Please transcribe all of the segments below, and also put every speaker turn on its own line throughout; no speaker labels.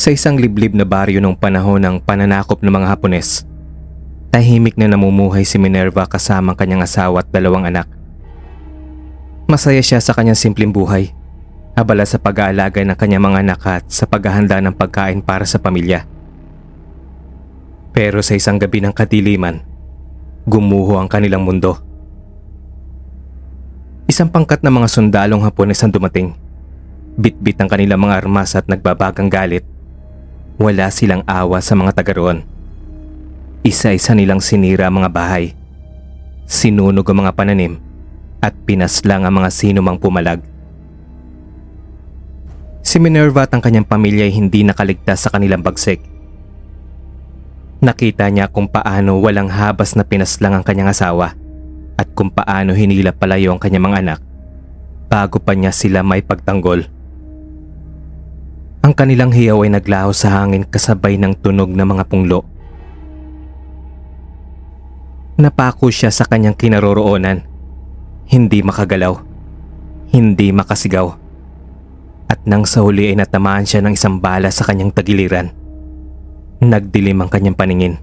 Sa isang liblib na baryo nung panahon ng pananakop ng mga Hapones, tahimik na namumuhay si Minerva kasama ang kanyang asawa at 2 anak. Masaya siya sa kanyang simpleng buhay, abala sa pag-aalaga ng kanyang mga anak at sa paghahanda ng pagkain para sa pamilya. Pero sa isang gabi ng kadiliman, gumuho ang kanilang mundo. Isang pangkat ng mga sundalong Hapones ang dumating. Bitbit ang kanilang mga armas at nagbabagang galit. Wala silang awa sa mga taga roon. Isa-isa nilang sinira ang mga bahay, sinunog ang mga pananim at pinaslang ang mga sinumang pumalag. Si Minerva at ang kanyang pamilya ay hindi nakaligtas sa kanilang bagsik. Nakita niya kung paano walang habas na pinaslang ang kanyang asawa at kung paano hinila palayo ang kanyang mga anak bago pa niya sila may pagtanggol. Ang kanilang hiyaw ay naglaho sa hangin kasabay ng tunog ng mga punglo. Napako siya sa kanyang kinaroroonan, hindi makagalaw, hindi makasigaw, at nang sa huli ay natamaan siya ng isang bala sa kanyang tagiliran. Nagdilim ang kanyang paningin.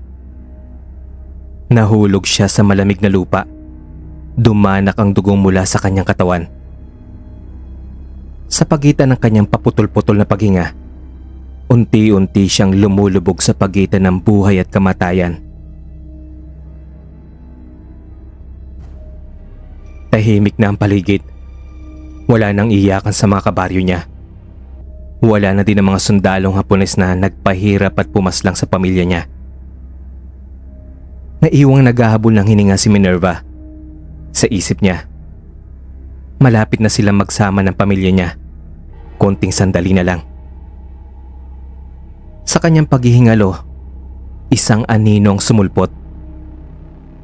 Nahulog siya sa malamig na lupa. Dumanak ang dugong mula sa kanyang katawan. Sa pagitan ng kanyang paputol-putol na paghinga, unti-unti siyang lumulubog sa pagitan ng buhay at kamatayan. Tahimik na ang paligid. Wala nang iyakan sa mga kabaryo niya. Wala na din ang mga sundalong Hapones na nagpahirap at pumaslang sa pamilya niya. Naiwang naghahabol ng hininga si Minerva. Sa isip niya, malapit na silang magsama ng pamilya niya. Konting sandali na lang. Sa kanyang paghihingalo, isang anino ang sumulpot.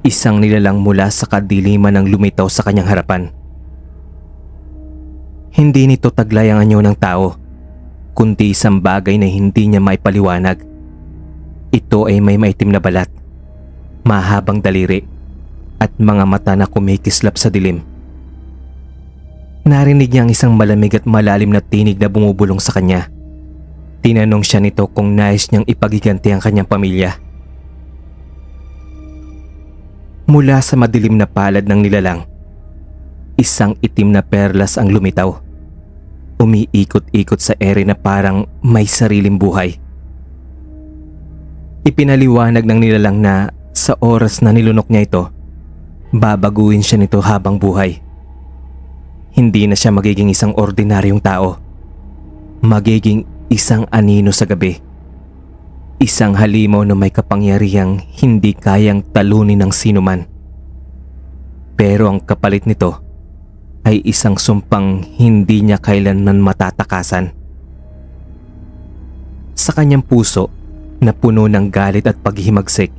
Isang nilalang mula sa kadiliman ang lumitaw sa kanyang harapan. Hindi nito taglay ang anyo ng tao, kundi isang bagay na hindi niya maipaliwanag. Ito ay may maitim na balat, mahabang daliri, at mga mata na kumikislap sa dilim. Narinig niya ang isang malamig at malalim na tinig na bumubulong sa kanya. Tinanong siya nito kung nais niyang ipagiganti ang kanyang pamilya. Mula sa madilim na palad ng nilalang, isang itim na perlas ang lumitaw. Umiikot-ikot sa ere na parang may sariling buhay. Ipinaliwanag ng nilalang na sa oras na nilunok niya ito, babaguhin siya nito habang buhay. Hindi na siya magiging isang ordinaryong tao. Magiging isang anino sa gabi. Isang halimaw na may kapangyarihang hindi kayang talunin ng sinuman. Pero ang kapalit nito ay isang sumpang hindi niya kailanman matatakasan. Sa kanyang puso na puno ng galit at paghihimagsik,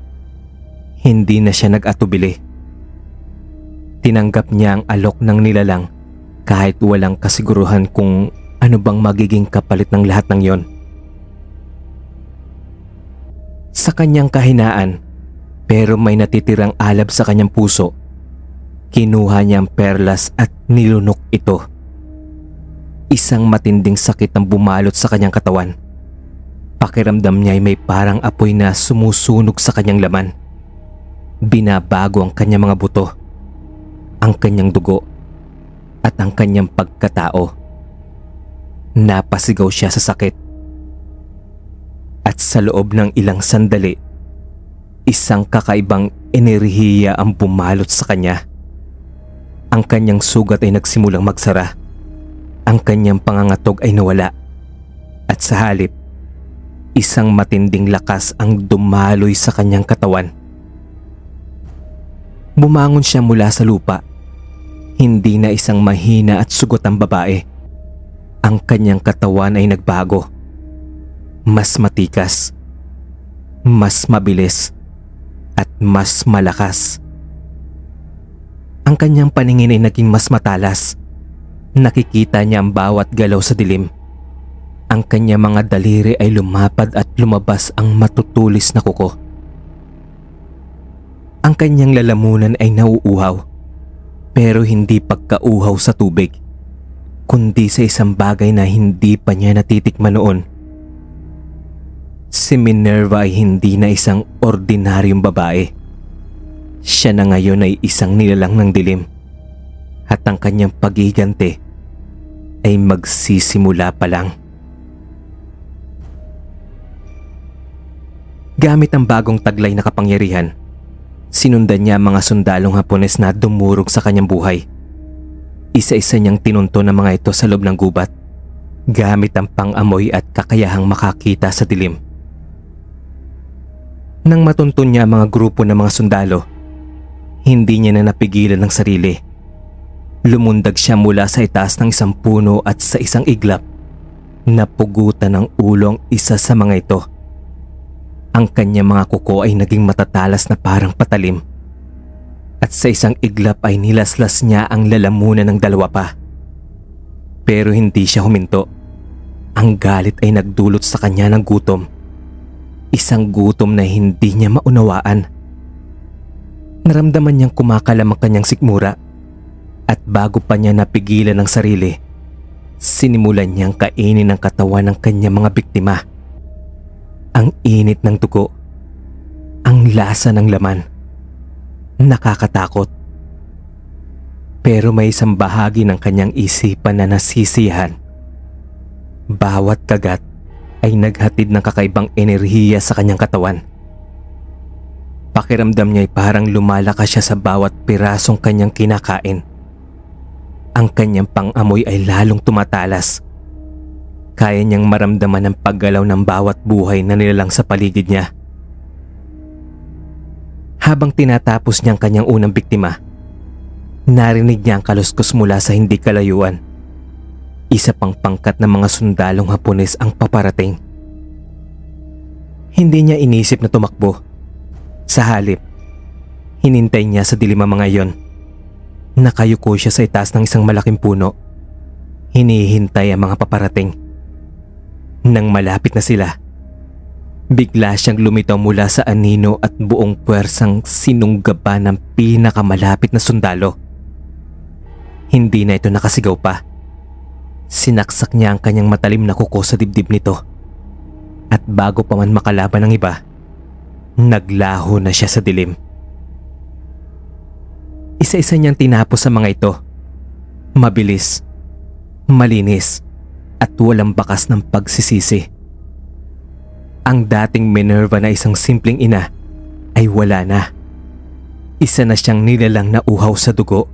hindi na siya nag-atubili. Tinanggap niya ang alok ng nilalang kahit walang kasiguruhan kung ano bang magiging kapalit ng lahat ng yon. Sa kanyang kahinaan, pero may natitirang alab sa kanyang puso, kinuha niya ang perlas at nilunok ito. Isang matinding sakit ang bumalot sa kanyang katawan. Pakiramdam niya ay may parang apoy na sumusunog sa kanyang laman. Binabago ang kanyang mga buto, ang kanyang dugo, at ang kanyang pagkatao. Napasigaw siya sa sakit. At sa loob ng ilang sandali, isang kakaibang enerhiya ang bumalot sa kanya. Ang kanyang sugat ay nagsimulang magsara. Ang kanyang pangangatog ay nawala. At sa halip, isang matinding lakas ang dumaloy sa kanyang katawan. Bumangon siya mula sa lupa. Hindi na isang mahina at sugot ang babae. Ang kanyang katawan ay nagbago. Mas matikas, mas mabilis, at mas malakas. Ang kanyang paningin ay naging mas matalas. Nakikita niya ang bawat galaw sa dilim. Ang kanyang mga daliri ay lumapad at lumabas ang matutulis na kuko. Ang kanyang lalamunan ay nauuhaw, pero hindi pagkauhaw sa tubig, kundi sa isang bagay na hindi pa niya natitikman noon. Si Minerva ay hindi na isang ordinaryong babae. Siya na ngayon ay isang nilalang ng dilim at ang kanyang paghiganti ay magsisimula pa lang. Gamit ang bagong taglay na kapangyarihan, sinundan niya ang mga sundalong Hapones na dumurog sa kanyang buhay. Isa-isa niyang tinunto ng mga ito sa loob ng gubat gamit ang pang-amoy at kakayahang makakita sa dilim. Nang matuntun niya ang mga grupo ng mga sundalo, hindi niya na napigilan ng sarili. Lumundag siya mula sa itaas ng isang puno at sa isang iglap, napugutan ng ulo ang isa sa mga ito. Ang kanyang mga kuko ay naging matatalas na parang patalim. At sa isang iglap ay nilaslas niya ang lalamunan ng dalawa pa. Pero hindi siya huminto. Ang galit ay nagdulot sa kanya ng gutom. Isang gutom na hindi niya maunawaan. Naramdaman niyang kumakalam ang kanyang sikmura. At bago pa niya napigilan ang sarili, sinimulan niyang kainin ang katawan ng kanyang mga biktima. Ang init ng dugo, ang lasa ng laman, nakakatakot. Pero may isang bahagi ng kanyang isipan na nasisiyahan. Bawat kagat ay naghatid ng kakaibang enerhiya sa kanyang katawan. Pakiramdam niya ay parang lumalakas siya sa bawat pirasong kanyang kinakain. Ang kanyang pang-amoy ay lalong tumatalas. Kaya niyang maramdaman ang paggalaw ng bawat buhay na nilalang sa paligid niya. Habang tinatapos niyang kanyang unang biktima, narinig niya ang kaluskos mula sa hindi kalayuan. Isa pang pangkat ng mga sundalong Hapones ang paparating. Hindi niya inisip na tumakbo. Sa halip, hinintay niya sa dilim ang mga iyon. Nakayuko siya sa itaas ng isang malaking puno. Hinihintay ang mga paparating. Nang malapit na sila, bigla siyang lumitaw mula sa anino at buong puwersang sinunggaban ng pinakamalapit na sundalo. Hindi na ito nakasigaw pa. Sinaksak niya ang kanyang matalim na kuko sa dibdib nito. At bago pa man makalaban ng iba, naglaho na siya sa dilim. Isa-isa niyang tinapos sa mga ito. Mabilis, malinis, at walang bakas ng pagsisisi. Ang dating Minerva na isang simpleng ina ay wala na. Isa na siyang nilalang na uhaw sa dugo.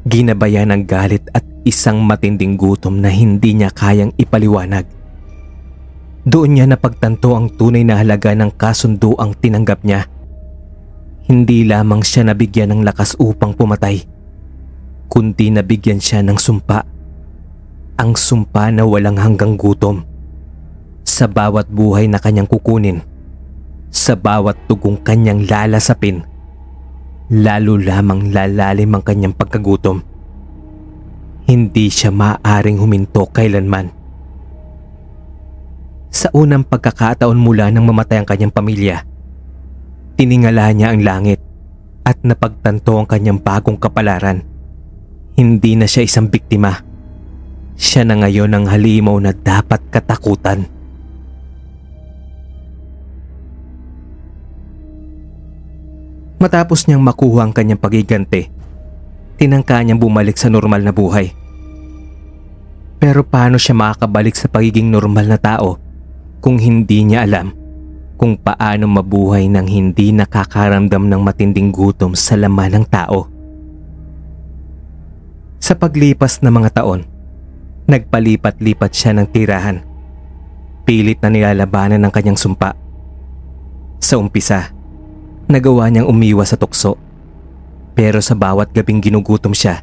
Ginabayan ng galit at isang matinding gutom na hindi niya kayang ipaliwanag. Doon niya napagtanto ang tunay na halaga ng kasunduang tinanggap niya. Hindi lamang siya nabigyan ng lakas upang pumatay, kundi nabigyan siya ng sumpa. Ang sumpa na walang hanggang gutom. Sa bawat buhay na kanyang kukunin, sa bawat tugong kanyang lalasapin, lalo lamang lalalim ang kanyang pagkagutom. Hindi siya maaaring huminto kailanman. Sa unang pagkakataon mula nang mamatay ang kanyang pamilya, tiningala niya ang langit at napagtanto ang kanyang bagong kapalaran. Hindi na siya isang biktima. Siya na ngayon ang halimaw na dapat katakutan. Matapos niyang makuha ang kanyang paghiganti, tinangka niyang bumalik sa normal na buhay. Pero paano siya makakabalik sa pagiging normal na tao kung hindi niya alam kung paano mabuhay nang hindi nakakaramdam ng matinding gutom sa laman ng tao? Sa paglipas ng mga taon, nagpalipat-lipat siya ng tirahan. Pilit na nilalabanan ng kanyang sumpa. Sa umpisa, nagawa niyang umiwas sa tukso. Pero sa bawat gabing ginugutom siya,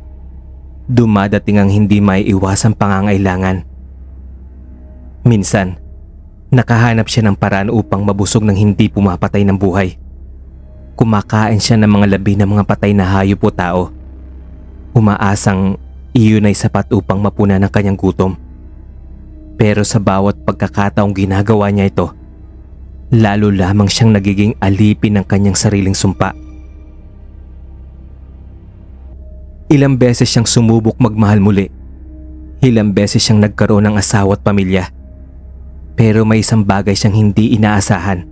dumadating ang hindi maiiwasang pangangailangan. Minsan, nakahanap siya ng paraan upang mabusog ng hindi pumapatay ng buhay. Kumakain siya ng mga labi ng mga patay na hayop o tao. Umaasang iyon ay sapat upang mapunan ang kanyang gutom. Pero sa bawat pagkakataong ginagawa niya ito, lalo lamang siyang nagiging alipin ng kanyang sariling sumpa. Ilang beses siyang sumubok magmahal muli. Ilang beses siyang nagkaroon ng asawa at pamilya. Pero may isang bagay siyang hindi inaasahan.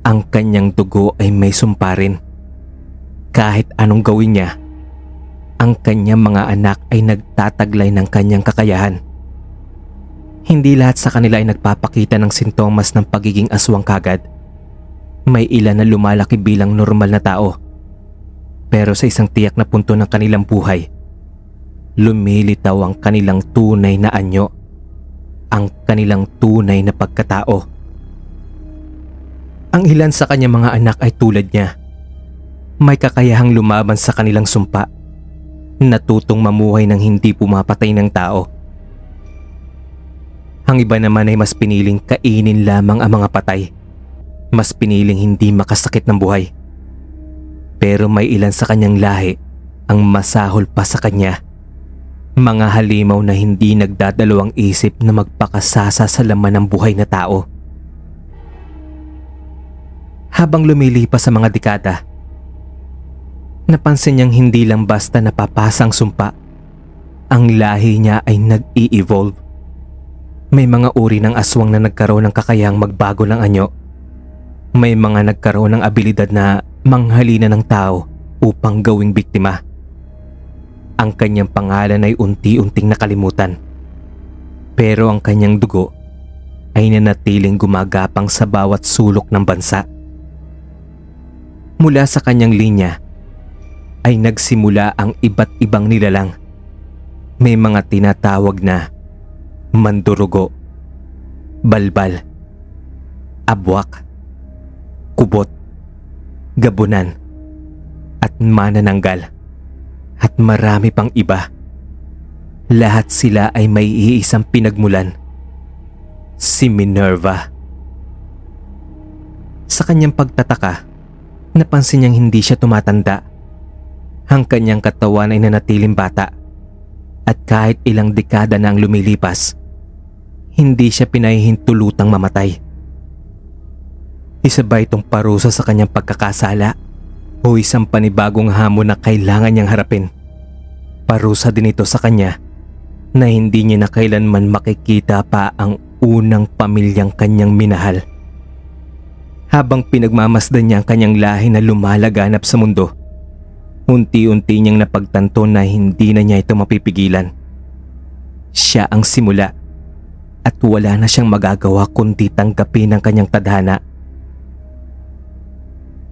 Ang kanyang dugo ay may sumpa rin. Kahit anong gawin niya, ang kanyang mga anak ay nagtataglay ng kanyang kakayahan. Hindi lahat sa kanila ay nagpapakita ng sintomas ng pagiging aswang kagad. May ilan na lumalaki bilang normal na tao. Pero sa isang tiyak na punto ng kanilang buhay, lumilitaw ang kanilang tunay na anyo, ang kanilang tunay na pagkatao. Ang ilan sa kanyang mga anak ay tulad niya. May kakayahang lumaban sa kanilang sumpa, natutong mamuhay ng hindi pumapatay ng tao. Ang iba naman ay mas piniling kainin lamang ang mga patay, mas piniling hindi makasakit ng buhay. Pero may ilan sa kanyang lahi ang masahol pa sa kanya. Mga halimaw na hindi nagdadalawang isip na magpakasasa sa laman ng buhay na tao. Habang lumilipas sa mga dekada, napansin niyang hindi lang basta napapasang sumpa, ang lahi niya ay nag-i-evolve. May mga uri ng aswang na nagkaroon ng kakayahang magbago ng anyo. May mga nagkaroon ng abilidad na manghalina ng tao upang gawing biktima. Ang kanyang pangalan ay unti-unting nakalimutan. Pero ang kanyang dugo ay nanatiling gumagapang sa bawat sulok ng bansa. Mula sa kanyang linya ay nagsimula ang iba't ibang nilalang. May mga tinatawag na mandurugo, balbal, abwak, kubot, gabunan, at manananggal, at marami pang iba. Lahat sila ay may iisang pinagmulan, si Minerva. Sa kanyang pagtataka, napansin niyang hindi siya tumatanda. Ang kanyang katawan ay nanatiling bata, at kahit ilang dekada na ang lumilipas, hindi siya pinahihintulutang mamatay. Isa ba itong parusa sa kanyang pagkakasala o isang panibagong hamon na kailangan niyang harapin? Parusa din ito sa kanya na hindi niya na kailanman makikita pa ang unang pamilyang kanyang minahal. Habang pinagmamasdan niya ang kanyang lahi na lumalaganap sa mundo, unti-unti niyang napagtanto na hindi na niya ito mapipigilan. Siya ang simula at wala na siyang magagawa kundi tanggapin ang kanyang tadhana.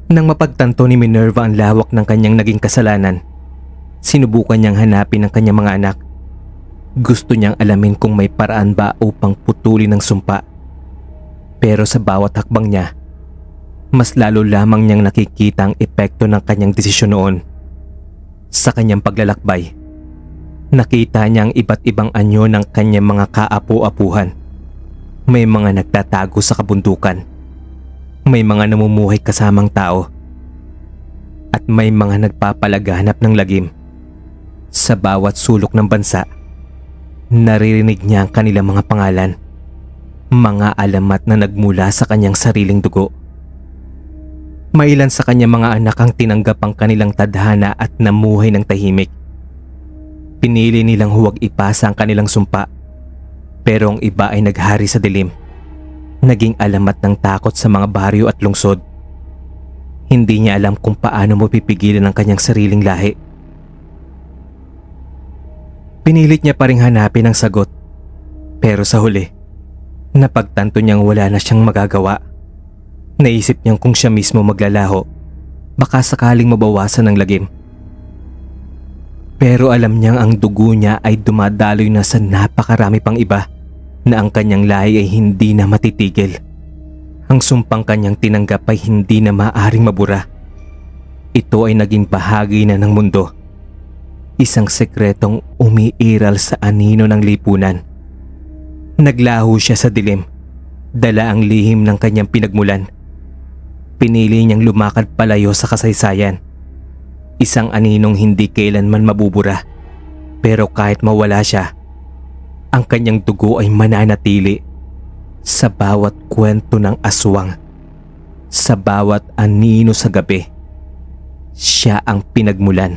Nang mapagtanto ni Minerva ang lawak ng kanyang naging kasalanan, sinubukan niyang hanapin ang kanyang mga anak. Gusto niyang alamin kung may paraan ba upang putulin ang sumpa. Pero sa bawat hakbang niya, mas lalo lamang niyang nakikita ang epekto ng kanyang desisyon noon. Sa kanyang paglalakbay, nakita niya ang iba't ibang anyo ng kanyang mga kaapu-apuhan. May mga nagtatago sa kabundukan, may mga namumuhay kasamang tao, at may mga nagpapalaganap ng lagim. Sa bawat sulok ng bansa, naririnig niya ang kanilang mga pangalan, mga alamat na nagmula sa kanyang sariling dugo. May ilan sa kanyang mga anak ang tinanggap ang kanilang tadhana at namuhay ng tahimik. Pinili nilang huwag ipasa ang kanilang sumpa, pero ang iba ay naghari sa dilim. Naging alamat ng takot sa mga baryo at lungsod. Hindi niya alam kung paano mo pipigilan ang kanyang sariling lahi. Pinilit niya pa ring hanapin ang sagot, pero sa huli, napagtanto niyang wala na siyang magagawa. Naisip niyang kung siya mismo maglalaho, baka sakaling mabawasan ang lagim. Pero alam niyang ang dugo niya ay dumadaloy na sa napakarami pang iba na ang kanyang lahi ay hindi na matitigil. Ang sumpang kanyang tinanggap ay hindi na maaaring mabura. Ito ay naging bahagi na ng mundo. Isang sekretong umiiral sa anino ng lipunan. Naglaho siya sa dilim, dala ang lihim ng kanyang pinagmulan. Pinili niyang lumakad palayo sa kasaysayan. Isang aninong hindi kailanman mabubura, pero kahit mawala siya, ang kanyang dugo ay mananatili sa bawat kwento ng aswang, sa bawat anino sa gabi. Siya ang pinagmulan.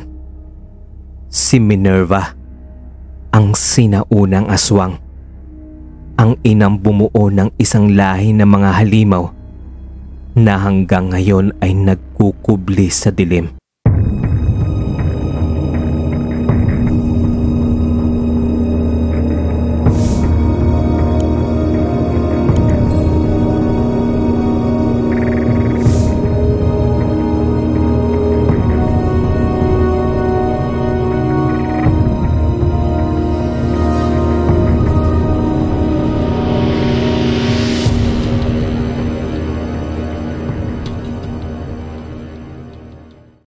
Si Minerva, ang sinaunang aswang. ang inang bumuo ng isang lahi ng mga halimaw na hanggang ngayon ay nagkukubli sa dilim.